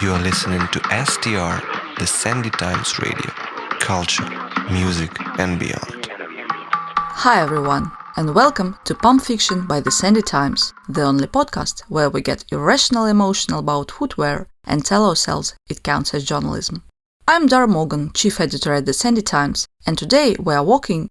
You are listening to STR, the Sandy Times Radio, culture, music, and beyond. Hi everyone, and welcome to Pump Fiction by the Sandy Times, the only podcast where we get irrationally emotional about footwear and tell ourselves it counts as journalism. I'm Dara Morgan, chief editor at the Sandy Times, and today we are walking,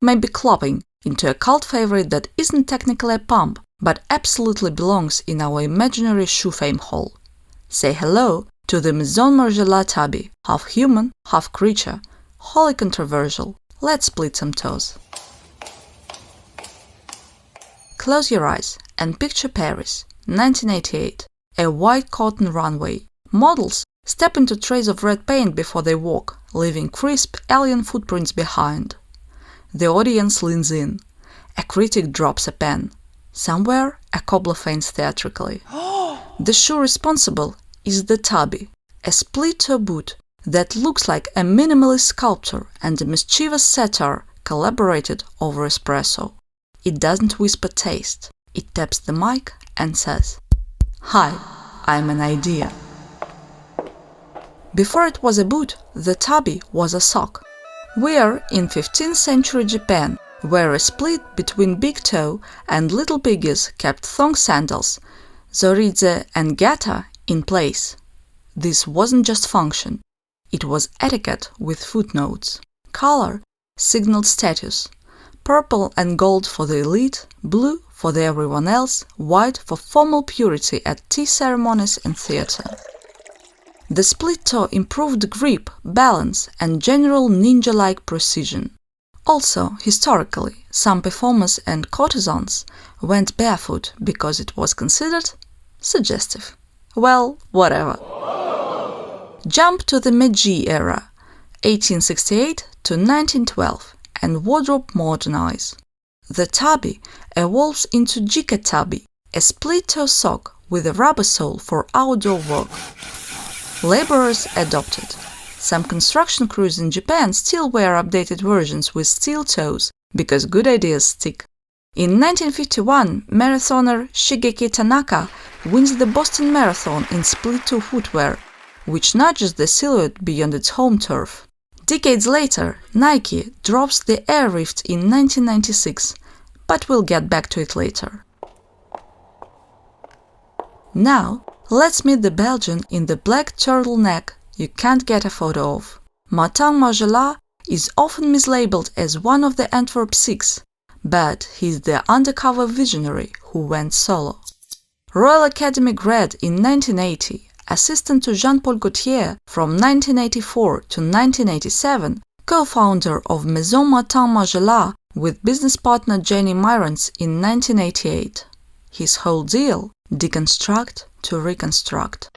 maybe clopping, into a cult favorite that isn't technically a pump, but absolutely belongs in our imaginary shoe fame hall. Say hello to the Maison Margiela tabby, half human, half creature, wholly controversial. Let's split some toes. Close your eyes and picture Paris, 1988, a white cotton runway. Models step into trays of red paint before they walk, leaving crisp, alien footprints behind. The audience leans in. A critic drops a pen. Somewhere, a cobbler faints theatrically. The shoe responsible is the tabby, a split-toe boot that looks like a minimalist sculptor and a mischievous satyr collaborated over espresso. It doesn't whisper taste. It taps the mic and says, "Hi, I'm an idea." Before it was a boot, the tabby was a sock. We're in 15th century Japan, where a split between big toe and little piggies kept thong sandals, zoridze and gata, in place. This wasn't just function. It was etiquette with footnotes. Color signaled status. Purple and gold for the elite, blue for the everyone else, white for formal purity at tea ceremonies and theater. The split toe improved grip, balance, and general ninja-like precision. Also, historically, some performers and courtesans went barefoot because it was considered suggestive. Well, whatever. Jump to the Meiji era, 1868 to 1912, and wardrobe modernize. The tabi evolves into jika-tabi, a split-toe sock with a rubber sole for outdoor work. Laborers adopted. Some construction crews in Japan still wear updated versions with steel toes because good ideas stick. In 1951, marathoner Shigeki Tanaka wins the Boston Marathon in split-toe footwear, which nudges the silhouette beyond its home turf. Decades later, Nike drops the Air Rift in 1996, but we'll get back to it later. Now, let's meet the Belgian in the black turtleneck you can't get a photo of. Martin Margiela is often mislabeled as one of the Antwerp Six, but he's the undercover visionary who went solo. Royal Academy grad in 1980, assistant to Jean-Paul Gaultier from 1984 to 1987, co-founder of Maison Martin Margiela with business partner Jenny Myrons in 1988. His whole deal? Deconstruct to reconstruct.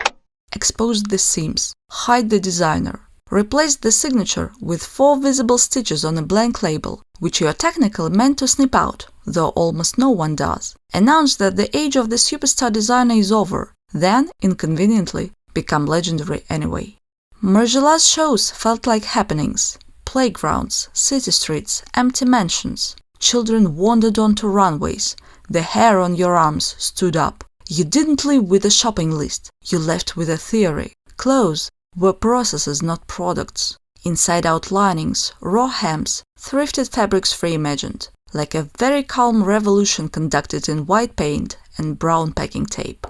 Expose the seams, hide the designer, replace the signature with 4 visible stitches on a blank label, which you are technically meant to snip out, though almost no one does. Announce that the age of the superstar designer is over, then, inconveniently, become legendary anyway. Margiela's shows felt like happenings. Playgrounds, city streets, empty mansions. Children wandered onto runways. The hair on your arms stood up. You didn't leave with a shopping list. You left with a theory. Clothes were processes, not products. Inside-out linings, raw hems, thrifted fabrics reimagined, like a very calm revolution conducted in white paint and brown packing tape.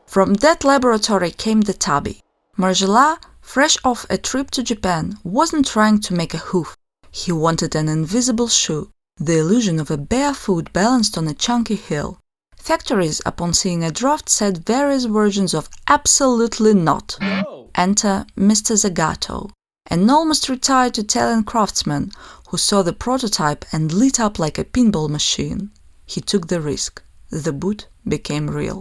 From that laboratory came the tabby. Margiela, fresh off a trip to Japan, wasn't trying to make a hoof. He wanted an invisible shoe, the illusion of a bare foot balanced on a chunky heel. Factories, upon seeing a draft, said various versions of absolutely not. No. Enter Mr. Zagato, an almost retired Italian craftsman who saw the prototype and lit up like a pinball machine. He took the risk. The boot became real.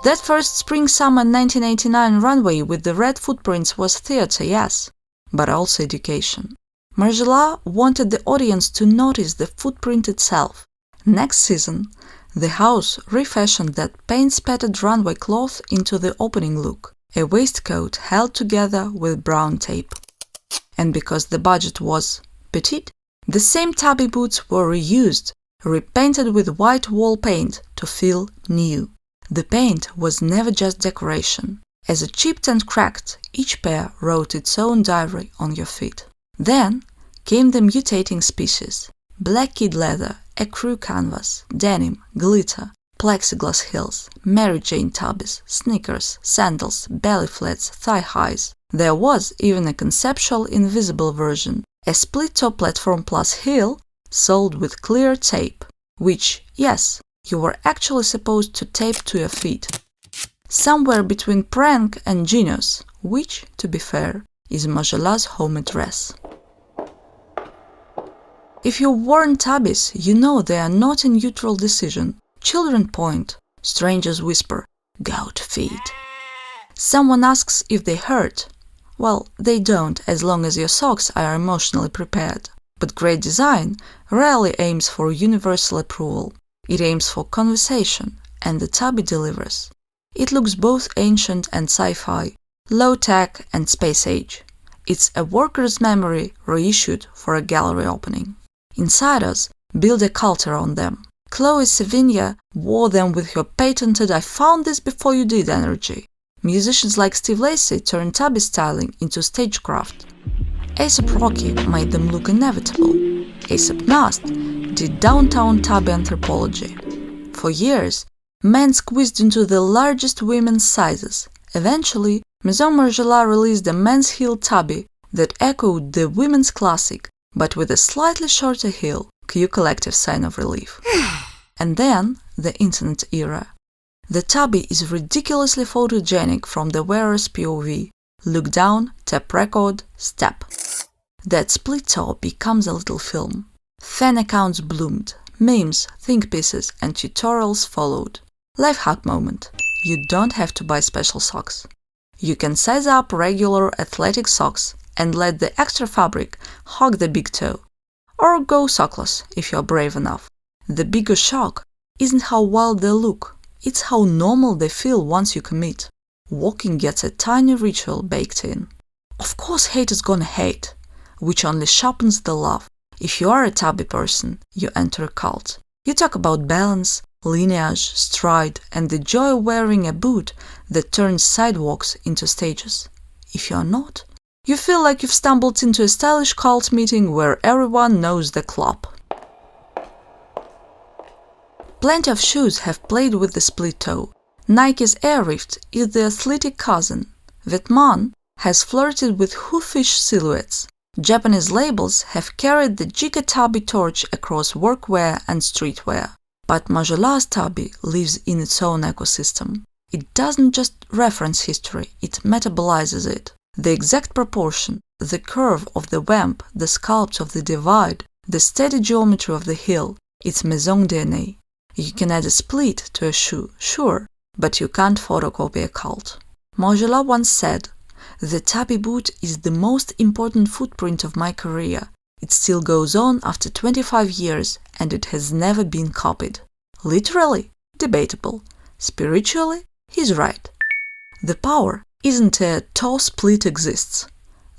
That first spring-summer 1989 runway with the red footprints was theater, yes, but also education. Margiela wanted the audience to notice the footprint itself. Next season, the house refashioned that paint-spattered runway cloth into the opening look, a waistcoat held together with brown tape. And because the budget was petite, the same tabby boots were reused, repainted with white wall paint to feel new. The paint was never just decoration. As it chipped and cracked, each pair wrote its own diary on your feet. Then came the mutating species: black kid leather, ecru canvas, denim, glitter, plexiglass heels, Mary Jane tabbies, sneakers, sandals, belly flats, thigh highs. There was even a conceptual invisible version, a split-top platform plus heel sold with clear tape, which, yes, you were actually supposed to tape to your feet. Somewhere between prank and genius, which, to be fair, is Margiela's home address. If you've worn tabbies, you know they are not a neutral decision. Children point, strangers whisper, "Goat feet." Someone asks if they hurt. Well, they don't, as long as your socks are emotionally prepared. But great design rarely aims for universal approval. It aims for conversation, and the tabby delivers. It looks both ancient and sci-fi, low-tech and space-age. It's a worker's memory reissued for a gallery opening. Insiders build a culture on them. Chloë Sevigny wore them with her patented "I found this before you did" energy. Musicians like Steve Lacy turned tabby styling into stagecraft. A$AP Rocky made them look inevitable. A AP Nast did downtown tabby anthropology. For years, men squeezed into the largest women's sizes. Eventually, Maison Margiela released a men's heel tabby that echoed the women's classic, but with a slightly shorter heel. Cue collective sign of relief. And then, the internet era. The tabby is ridiculously photogenic from the wearer's POV. Look down, tap record, step. That split toe becomes a little film. Fan accounts bloomed, memes, think pieces, and tutorials followed. Life hack moment. You don't have to buy special socks. You can size up regular athletic socks and let the extra fabric hug the big toe. Or go sockless if you're brave enough. The bigger shock isn't how wild they look, it's how normal they feel once you commit. Walking gets a tiny ritual baked in. Of course haters gonna hate, which only sharpens the love. If you are a tabby person, you enter a cult. You talk about balance, lineage, stride, and the joy of wearing a boot that turns sidewalks into stages. If you are not, you feel like you've stumbled into a stylish cult meeting where everyone knows the club. Plenty of shoes have played with the split toe. Nike's Air Rift is the athletic cousin. Vetman has flirted with hoofish silhouettes. Japanese labels have carried the jika-tabi torch across workwear and streetwear. But Margiela's tabby lives in its own ecosystem. It doesn't just reference history, it metabolizes it. The exact proportion, the curve of the vamp, the sculpt of the divide, the steady geometry of the heel, it's Maison DNA. You can add a split to a shoe, sure, but you can't photocopy a cult. Margiela once said, "The tabby boot is the most important footprint of my career. It still goes on after 25 years and it has never been copied." Literally? Debatable. Spiritually? He's right. The power isn't a toe split exists.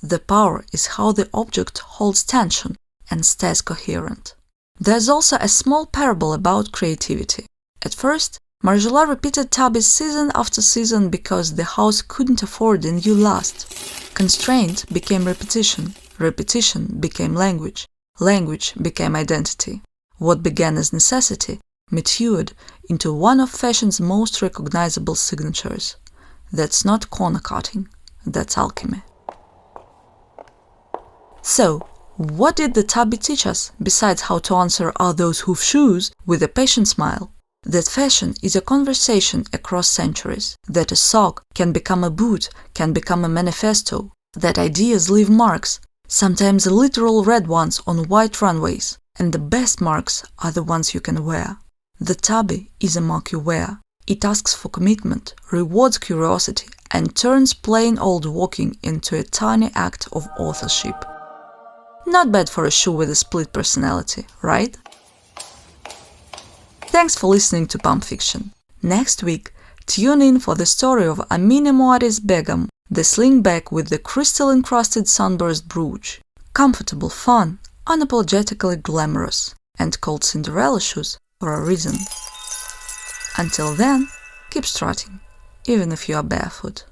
The power is how the object holds tension and stays coherent. There's also a small parable about creativity. At first, Margiela repeated tabbies season after season because the house couldn't afford a new last. Constraint became repetition, repetition became language, language became identity. What began as necessity matured into one of fashion's most recognizable signatures. That's not corner cutting, that's alchemy. So, what did the tabby teach us, besides how to answer "Are those hoof shoes?" with a patient smile? That fashion is a conversation across centuries, that a sock can become a boot, can become a manifesto, that ideas leave marks, sometimes literal red ones on white runways, and the best marks are the ones you can wear. The tabby is a mark you wear. It asks for commitment, rewards curiosity, and turns plain old walking into a tiny act of authorship. Not bad for a shoe with a split personality, right? Thanks for listening to Pump Fiction. Next week, tune in for the story of Amina Muaddi's Begum, the slingback with the crystal-encrusted sunburst brooch. Comfortable, fun, unapologetically glamorous, and called Cinderella shoes for a reason. Until then, Keep strutting, even if you are barefoot.